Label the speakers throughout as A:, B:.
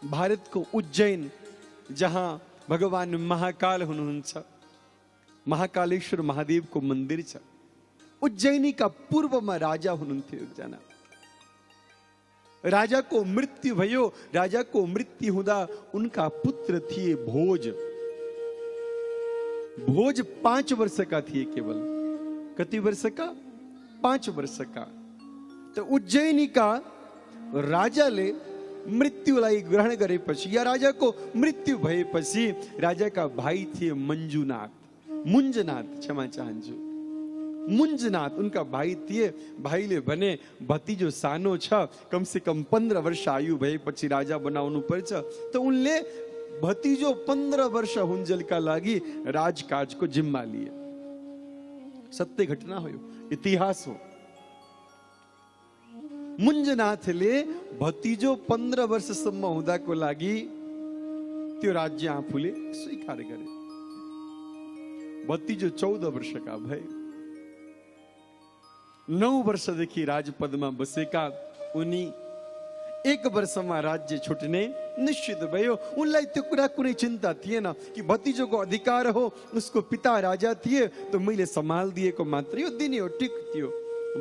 A: भारत को उज्जैन, जहां भगवान महाकाल हुनुहुन्छ, महाकालेश्वर महादेव को मंदिर छ। उज्जैनी का पूर्व में राजा हुनुहुन्थ्यो एकजना। राजा को मृत्यु भयो। राजा को मृत्यु हुँदा उनका पुत्र थिए भोज। भोज 5 वर्ष का थिए केवल। कति वर्ष का? 5 वर्ष का। तो उज्जैनी का राजाले मृत्युलाई ग्रहण गरेपछि या राजा को मृत्यु भएपछि राजा का भाई थिए मुंजनाथ, क्षमा चाहन्छु, मुंजनाथ उनका भाई थिए। भाईले भने भतिजो सानो छ, कम से कम 15 वर्ष आयु भएपछि राजा बनाउनु पर्छ। तो उनले भतिजो 15 वर्ष हुन्जेलका लागि राजकाजको जिम्मा लिए। सत्य घटना हो, इतिहास हो। मुंजनाथले भतिजो 15 वर्षसम्म हुँदाको लागि त्यो राज्य आफूले स्वीकार गरे। भतिजो 14 वर्षका भए। 9 वर्षदेखि राजपदमा बसेका उनी 1 वर्षमा राज्य छुट्ने निश्चित भयो। उनलाई त्यो कुरा कुनै चिन्ता थिएन कि भतिजोको अधिकार हो, उसको पिता राजा थिए, तो मैले सम्हाल दिएको मात्र यो दिने हो, ठिक थियो।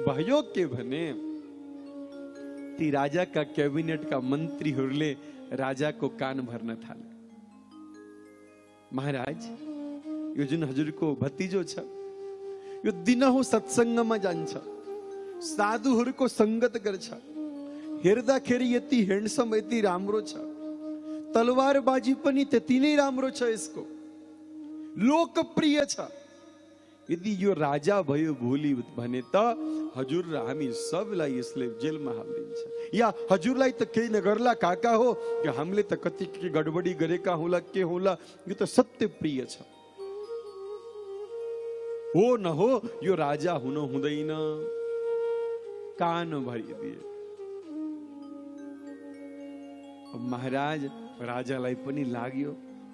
A: भयो के भने ती राजाका क्याबिनेटका मन्त्रीहरूले राजाको कान भर्न थाले। महाराज, यो जुन हजुरको भतिजो छ, यो दिनहु सत्सङ्गमा जान्छ, साधुहरूको संगत गर्छ, हेर्दाखेरि यति ह्यान्डसम, यति राम्रो छ, तलवारबाजी पनि त्यति नै राम्रो छ, यसको लोकप्रिय छ। यदि यो राजा भयो भोलि भने त हजुर र हामी सबलाई यसले जेलमा हालिदिन्छ। या हजुरलाई त केही नगर्ला काका हो, कि हामीले त कति के गडबडी गरेका होला, के होला, यो त सत्य प्रिय छ। हो न हो, यो राजा हुन हुँदैन। कान भरिदिए। महाराज, राजालाई पनि लाग्यो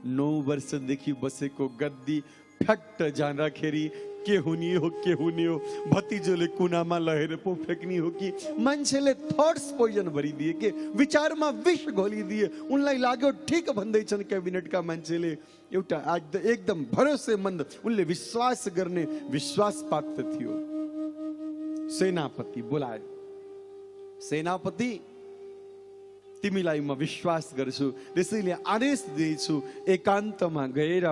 A: 9 वर्षदेखि बसेको गद्दी फ्याक्ट जाँदाखेरि के हुने हो, भतिजोले कुनामा लगेर पो फ्याँक्ने हो कि मान्छेले थट्स पोइजन भरिदिए, के विचारमा विष घोलिदिए। उनलाई लाग्यो ठिक भन्दैछन् क्याबिनेटका मान्छेले। एउटा एकदम भरोसेमन्द, उनले विश्वास गर्ने विश्वास पात्र थियो। सेनापति बोलायो। सेनापति, तिमीलाई म विश्वास गर्छु, त्यसैले आदेश दिएछु, एकान्तमा गएर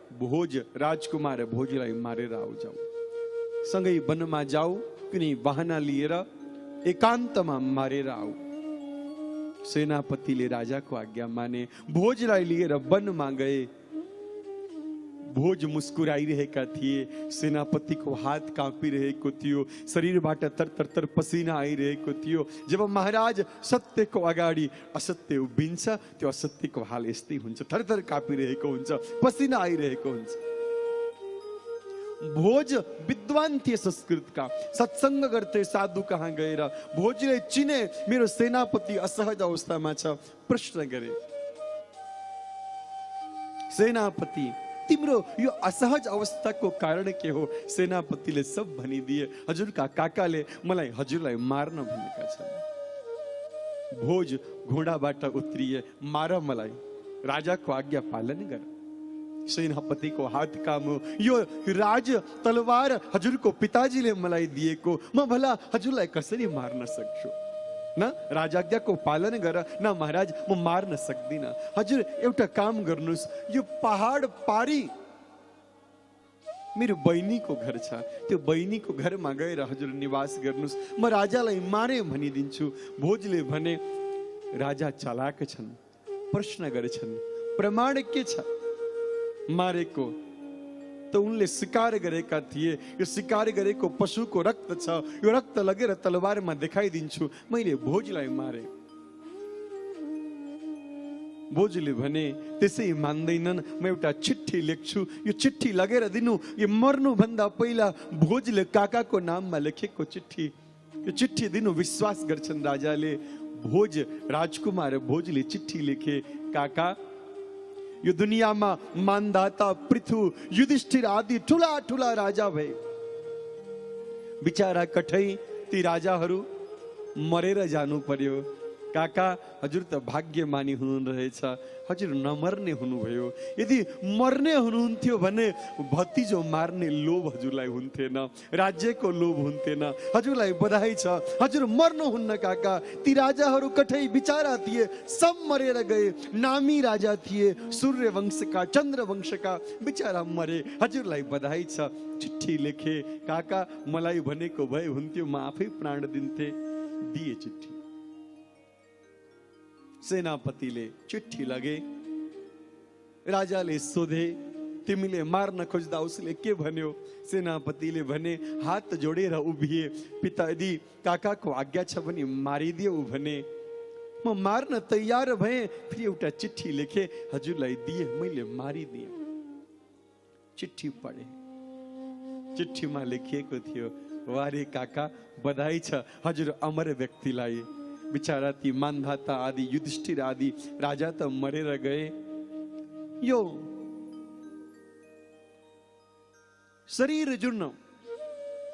A: भोज, राजकुमार भोजलाई मारेर आऊ जाऊ। सँगै वनमा जाऊ, कुनै बहाना लिएर एकान्तमा मारेर आऊ। सेनापतिले राजाको आज्ञा माने, भोजलाई लिएर वनमा गए। भोज मुस्कुराइरहेका थिए। सेनापतिको हात काँपिरहेको थियो, शरीरबाट तरतर पसिना आइरहेको थियो। जब महाराज सत्यको अगाडि असत्य उभिन्छ, त्यो असत्यको हाल यस्तै हुन्छ, थरथर काँपिरहेको हुन्छ, पसिना आइरहेको हुन्छ। भोज विद्वान थिए संस्कृतका, सत्संग गर्थे साधु कहाँ गएर। भोजले चिने मेरो सेनापति असहज अवस्थामा छ, प्रश्न गरे, सेनापति तिम्रो यो असहज अवस्थाको कारण के हो? सेनापतिले सब भनिदिए। हजुरका काकाले मलाई हजुरलाई मार्न भनेका छन्। भोज घोडाबाट उत्रिए, मार मलाई, राजाको आज्ञा पालन गर। सेनापतिको हात कामो, यो राज तलवार हजुरको पिताजीले मलाई दिएको, म भला हजुरलाई कसरी मार्न सक्छु? न राजाज्ञाको पालन गर। न महाराज, म मार्न सक्दिन। हजुर एउटा काम गर्नुस्, यो पहाड पारी मेरो बहिनीको घर छ, त्यो बहिनीको घरमा गएर हजुर निवास गर्नुस्, म राजालाई मारे भनिदिन्छु। भोजले भने, राजा चालाक छन्, प्रश्न गर्छन्, प्रमाण के छ मारेको? त उनले शिकार गरेका थिए, यो शिकार गरेको पशुको रक्त छ, यो रक्त लगेर तलवारमा देखाइदिन्छु, मैले भोजलाई मारे। भोजले भने, त्यसै मान्दैनन्, म एउटा चिट्ठी लेख्छु, यो चिट्ठी लगेर दिनु। यो मर्नु भन्दा पहिला भोजले काकाको नाममा लेखेको चिट्ठी, यो चिट्ठी दिनु। विश्वास गर्छन् राजाले। भोज, राजकुमार भोजले चिट्ठी लेखे, काका, यो दुनियाँमा मानदाता पृथु, युधिष्ठिर आदि ठुला ठुला राजा भए, बिचारा कठै ती राजाहरू मरेर जानु पर्यो। काका हजुर त भाग्यमानी हुनुहुरहेछ, हजुर नमर्ने हुनुभयो। यदि मर्ने हुनुहुन्थ्यो भने भतिजो मार्ने लोभ हजुरलाई हुन्थेन, राज्यको लोभ हुन्थेन। हजुरलाई बधाई छ, हजुर मर्नुहुन्न काका। ती राजाहरू कठै बिचारा थिए, सब मरेर गए। नामी राजा थिए, सूर्य वंशका, चन्द्र वंशका, बिचारा मरे। हजुरलाई बधाई छ। चिट्ठी लेखे, काका मलाई भनेको भए हुन्थ्यो, म आफै प्राण दिन्थे। दिए चिट्ठी। सेनापतिले चिट्ठी लगे, राजाले सोधे तिमीले मार्न खोज्दा उसले के भन्यो? सेनापतिले भने हात जोडेर उभिए, पिता यदि काकाको आज्ञा छ भने मारिदियो भने। म मार्न तयार भए। फेरि एउटा चिट्ठी लेखे, हजुरलाई दिए, मैले मारिदिए। चिट्ठी पढे, चिट्ठीमा लेखिएको थियो, वारे काका बधाई छ, हजुर अमर व्यक्तिलाई। बिचारा ती मानधाता आदि युधिष्ठिर आदि राजा त मरेर गए। यो शरीर जुड्न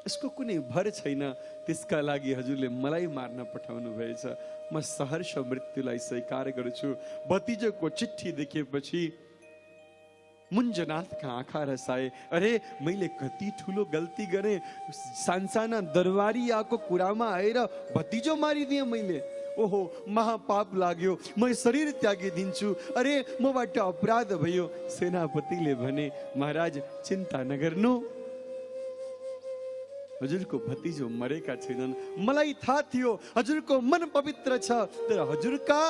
A: यसको कुनै भर छैन, त्यसका लागि हजुरले मलाई मार्न पठाउनु भएछ। म सहर्ष मृत्युलाई स्वीकार गर्छु। भतिजोको चिट्ठी देखेपछि मुञ्जनाथका आँखा रसाए। अरे मैले कति ठुलो गल्ती गरेँ, सानसाना दरबारियाको कुरामा आएर भतिजो मारिदिएँ मैले। ओहो महापाप लाग्यो, म शरीर त्यागिदिन्छु। अरे मबाट अपराध भयो। सेनापतिले भने महाराज चिन्ता नगर्नु, हजुरको भतिजो मरेका छैनन्। मलाई थाहा थियो हजुरको मन पवित्र छ, तर हजुरका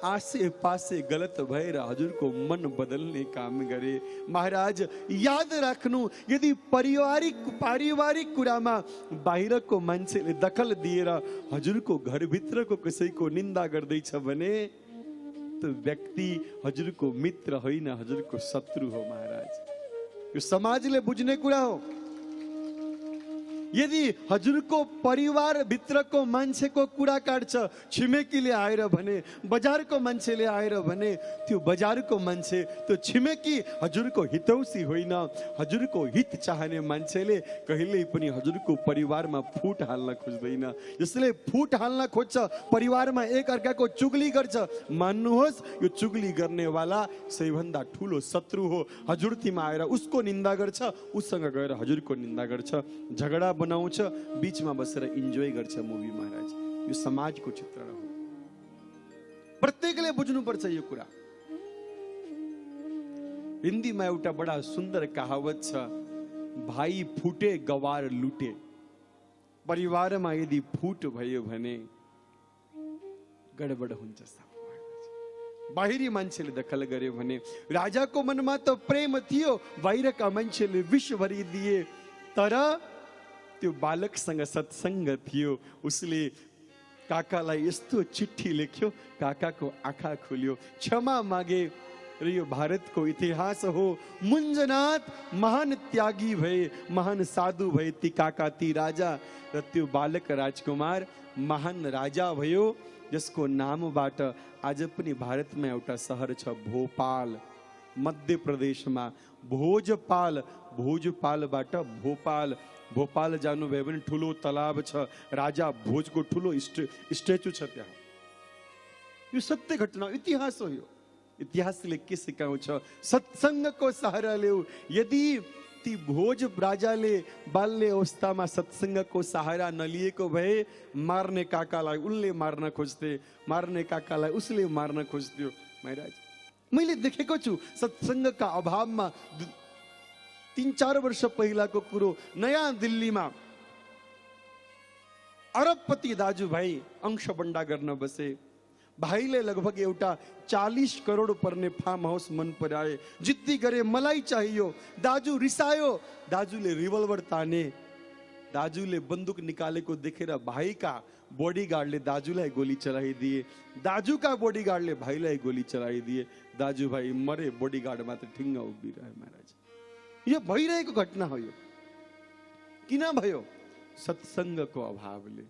A: आसे पासे गलत भएर हजुरको मन बदल्ने काम गरे। महाराज याद राख्नु, यदि पारिवारिक कुरामा बाहिरको मान्छेले दखल दिएर हजुरको घरभित्रको कसैको निन्दा गर्दैछ भने त्यो व्यक्ति हजुरको मित्र होइन, हजुरको शत्रु हो। महाराज यो समाजले बुझ्ने कुरा हो। यदि हजुरको परिवार भित्रको मान्छेको कुरा काट्छ, छिमेकीले आएर भने, बजारको मान्छेले आएर भने, त्यो बजारको मान्छे, त्यो छिमेकी हजुरको हितौसी होइन। हजुरको हित चाहने मान्छेले कहिल्यै पनि हजुरको परिवारमा फुट हाल्न खोज्दैन। यसले फुट हाल्न खोज्छ, परिवारमा एक अर्काको चुगली गर्छ, मान्नुहोस् यो चुगली गर्नेवाला सबैभन्दा ठुलो शत्रु हो। हजुरथीमा आएर उसको निन्दा गर्छ, उसँग गएर हजुरको निन्दा गर्छ, झगडा बनाउँछ, बीचमा बसेर इन्जोय गर्छ मुभी। महाराज यो समाजको चित्रण हो, प्रत्येकले बुझ्नुपर्छ यो कुरा। हिन्दीमा एउटा बडा सुन्दर कहावत छ, भाइ फुटे गवार लुटे। परिवारमा यदि फुट भयो भने गडबड हुन्छ सब। बाहिरी मान्छेले दखल गर्यो भने, राजाको मनमा त प्रेम थियो, बाहिरका मान्छेले विष भरिदिए, तर त्यो बालकसँग सत्संग थियो। उसले काकालाई यस्तो चिट्ठी लेख्यो, काकाको आँखा खुल्यो, क्षमा मागे। र यो भारतको इतिहास हो। मुञ्जनाथ महान त्यागी भए, महान साधु भए ती काका, ती राजा। र त्यो बालक राजकुमार महान राजा भयो, जसको नामबाट आज पनि भारतमा एउटा सहर छ भोपाल, मध्य प्रदेशमा। भोजपाल, भोजपालबाट भोपाल। भोपाल जानुभयो भने ठुलो तलाब छ, राजा भोजको ठुलो स्ट्याचु छ त्यहाँ। यो सत्य घटना, इतिहास हो। यो इतिहासले के सिकाउँछ? सत्सङ्गको सहारा ल्याऊ। यदि ती भोज राजाले बाल्य अवस्थामा सत्सङ्गको सहारा नलिएको भए मार्ने काकालाई उनले मार्न खोज्थे, मार्ने काकालाई उसले मार्न खोज्थ्यो। महाराज मैले देखेको छु सत्सङ्गका अभावमा 3-4 वर्ष पहिलाको कुरो, नयाँ दिल्लीमा अरबपति दाजुभाइ अंशबन्डा गर्न बसे। भाइले लगभग एउटा 40 करोड पर्ने फार्म हाउस मन पराए, जिद्दी गरे मलाई चाहियो। दाजु रिसायो, दाजुले रिभल्भर ताने। दाजुले बन्दुक निकालेको देखेर भाइका बॉडीगार्डले दाजुलाई गोली चलाइदिए, दाजुका बॉडीगार्डले भाइलाई गोली चलाइदिए। दाजुभाइ मरे, बॉडीगार्ड मात्र ठिङ्ग उभिरहे। महाराज यो भइरहेको घटना हो। यो किन भयो? सत्सङ्गको अभावले।